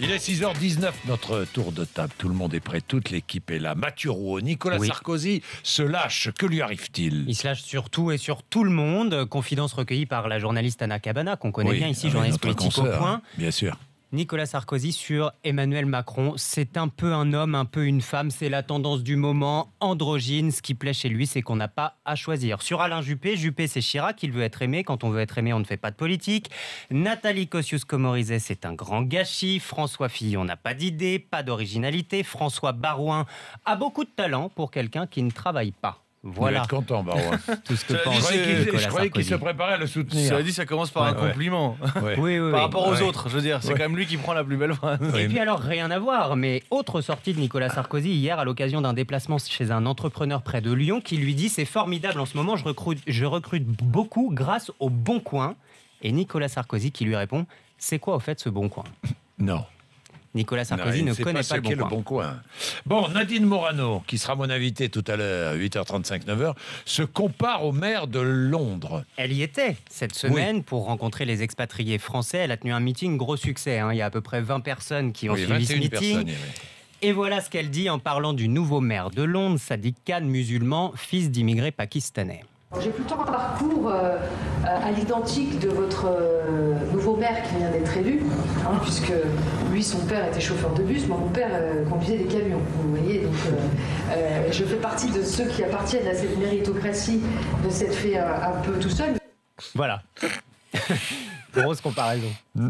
Il est 6h19, notre tour de table. Tout le monde est prêt, toute l'équipe est là. Mathieu Rouault, Nicolas Sarkozy se lâche. Que lui arrive-t-il? Il se lâche sur tout et sur tout le monde. Confidence recueillie par la journaliste Anna Cabana, qu'on connaît bien ici, journaliste politique au point. Bien sûr. Nicolas Sarkozy sur Emmanuel Macron. C'est un peu un homme, un peu une femme. C'est la tendance du moment, androgyne. Ce qui plaît chez lui, c'est qu'on n'a pas à choisir. Sur Alain Juppé, c'est Chirac. Il veut être aimé. Quand on veut être aimé, on ne fait pas de politique. Nathalie Kosciusko-Morizet, c'est un grand gâchis. François Fillon n'a pas d'idée, pas d'originalité. François Baroin a beaucoup de talent pour quelqu'un qui ne travaille pas. Voilà. Vous êtes content, Baroin. Tout ce que pense Je croyais qu'il se préparait à le soutenir. Cela dit, ça commence par un compliment. Oui, par rapport aux autres, je veux dire. C'est quand même lui qui prend la plus belle phrase. Et puis alors, rien à voir, mais autre sortie de Nicolas Sarkozy hier à l'occasion d'un déplacement chez un entrepreneur près de Lyon qui lui dit « C'est formidable en ce moment, je recrute beaucoup grâce au Bon Coin ». Et Nicolas Sarkozy qui lui répond « C'est quoi au fait ce Bon Coin ?» Non. Nicolas Sarkozy ne connaît pas le Bon Coin. Bon, Nadine Morano, qui sera mon invitée tout à l'heure, 8h35, 9h, se compare au maire de Londres. Elle y était cette semaine pour rencontrer les expatriés français. Elle a tenu un meeting, gros succès. Il y a à peu près 20 personnes qui ont suivi ce meeting. Et voilà ce qu'elle dit en parlant du nouveau maire de Londres, Sadiq Khan, musulman, fils d'immigrés pakistanais. J'ai plutôt un parcours à l'identique de votre nouveau maire qui vient d'être élu, puisque lui, son père était chauffeur de bus, moi, mon père conduisait des camions. Vous voyez, donc je fais partie de ceux qui appartiennent à cette méritocratie de s'être fait un peu tout seul. Voilà. Grosse comparaison. Bon,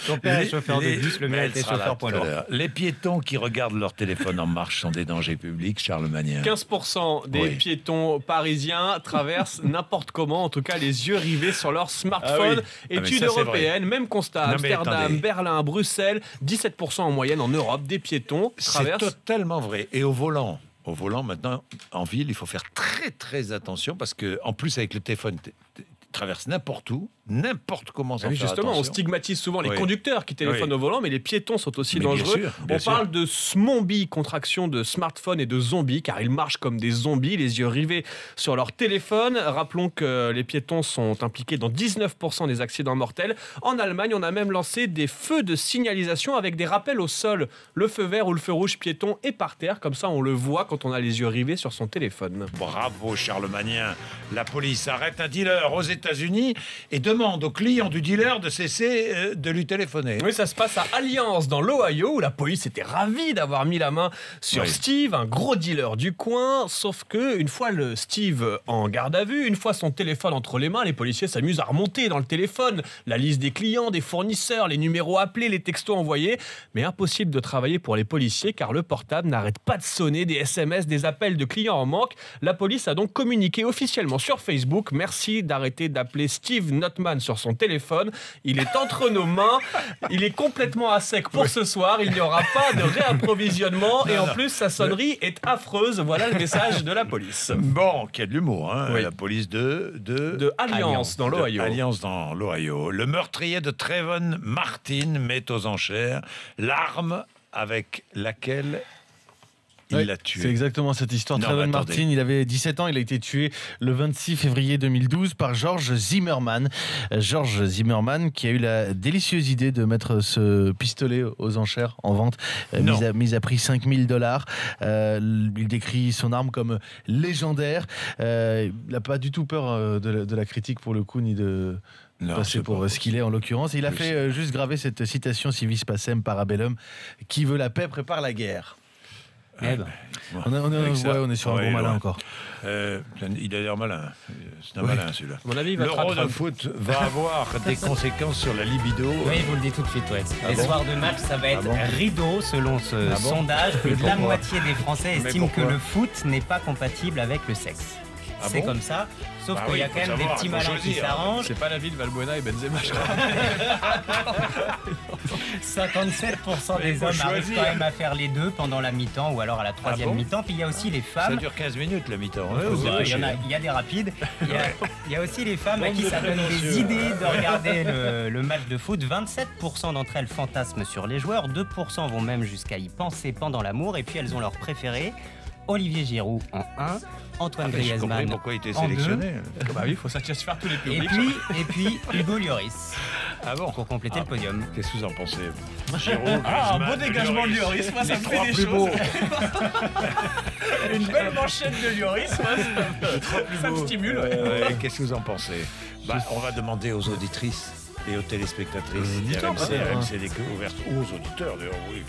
ton père est chauffeur de bus, le mien était chauffeur poids lourd. Les piétons qui regardent leur téléphone en marche sont des dangers publics, Charles Magnien. 15% des piétons parisiens traversent n'importe comment, en tout cas les yeux rivés sur leur smartphone. Étude européenne, même constat, Amsterdam, Berlin, Bruxelles, 17% en moyenne en Europe des piétons traversent. C'est totalement vrai. Et au volant, maintenant, en ville, il faut faire très très attention parce que, en plus, avec le téléphone, traverse n'importe où, n'importe comment sans faire justement, attention. on stigmatise souvent les conducteurs qui téléphonent au volant, mais les piétons sont aussi dangereux. Bien sûr. Parle de smombi, contraction de smartphone et de zombies, car ils marchent comme des zombies, les yeux rivés sur leur téléphone. Rappelons que les piétons sont impliqués dans 19% des accidents mortels. En Allemagne, on a même lancé des feux de signalisation avec des rappels au sol. Le feu vert ou le feu rouge piéton est par terre, comme ça on le voit quand on a les yeux rivés sur son téléphone. Bravo Charles Magnien. La police arrête un dealer aux États-Unis et demande aux clients du dealer de cesser de lui téléphoner. Oui, ça se passe à Alliance, dans l'Ohio, où la police était ravie d'avoir mis la main sur Steve, un gros dealer du coin. Sauf que une fois le Steve en garde à vue, une fois son téléphone entre les mains, les policiers s'amusent à remonter dans le téléphone la liste des clients, des fournisseurs, les numéros appelés, les textos envoyés. Mais impossible de travailler pour les policiers car le portable n'arrête pas de sonner, des SMS, des appels de clients en manque. La police a donc communiqué officiellement sur Facebook. Merci d'arrêter d'appeler Steve Notman sur son téléphone. Il est entre nos mains. Il est complètement à sec pour ce soir. Il n'y aura pas de réapprovisionnement. Et en plus, sa sonnerie est affreuse. Voilà le message de la police. Bon, qui a de l'humour, hein. La police de Alliance dans l'Ohio. Alliance dans l'Ohio. Le meurtrier de Trayvon Martin met aux enchères l'arme avec laquelle il l'a tué. C'est exactement cette histoire. Trayvon Martin, il avait 17 ans, il a été tué le 26 février 2012 par George Zimmerman. George Zimmerman qui a eu la délicieuse idée de mettre ce pistolet aux enchères en vente, mise à prix $5 000. Il décrit son arme comme légendaire. Il n'a pas du tout peur de la critique pour le coup, ni de passer pour ce qu'il est en l'occurrence. Il a fait juste graver cette citation Civis Pacem Parabellum, qui veut la paix prépare la guerre. On est sur un gros malin encore. Il a l'air malin. C'est un malin celui-là. À mon avis, l'Euro de foot va avoir des conséquences sur la libido. Oui, je vous le dis tout de suite. Les soirs de match, ça va être rideau selon ce sondage. Plus de la moitié des Français estiment que le foot n'est pas compatible avec le sexe. C'est comme ça. Sauf qu'il y a quand même des petits malins qui s'arrangent. C'est pas la vie de Valbuena et Benzema, je crois. 57% des hommes arrivent quand même à faire les deux pendant la mi-temps ou alors à la troisième mi-temps. Puis il y a aussi les femmes. Ça dure 15 minutes la mi-temps. Il y a des rapides. Il y a aussi les femmes à qui ça donne des idées de regarder le match de foot. 27% d'entre elles fantasment sur les joueurs. 2% vont même jusqu'à y penser pendant l'amour. Et puis elles ont leur préféré. Olivier Giroud en 1, Antoine J'ai compris Griezmann pourquoi il était en 2, sélectionné. Bah oui, il faut satisfaire tous les et publics. puis Hugo Lloris Ah bon? pour compléter le podium. Qu'est-ce que vous en pensez? Ah, un beau dégagement de Lloris, moi ça me fait des choses. Une belle manchette de Lloris, moi ça me stimule. Ouais, qu'est-ce que vous en pensez? On va demander aux auditrices et aux téléspectatrices RMC Découverte, ou aux auditeurs d'ailleurs, oui.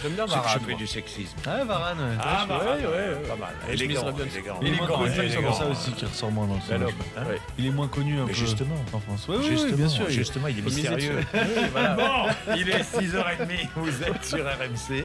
J'aime bien C'est que Varane. je fais du sexisme. Ah, Varane. Ah, ouais. Pas mal. Je Élégant, miserais bien élégant. Il est moins connu, c'est élégant. pour ça aussi qu'il ressort moins dans le Bel film. homme, hein. Ouais. Il est moins connu un Mais peu justement. en France. Oui, Justement, bien sûr. justement, il est Faut miser mystérieux. dessus. Bon, il est 6h30, vous êtes sur RMC.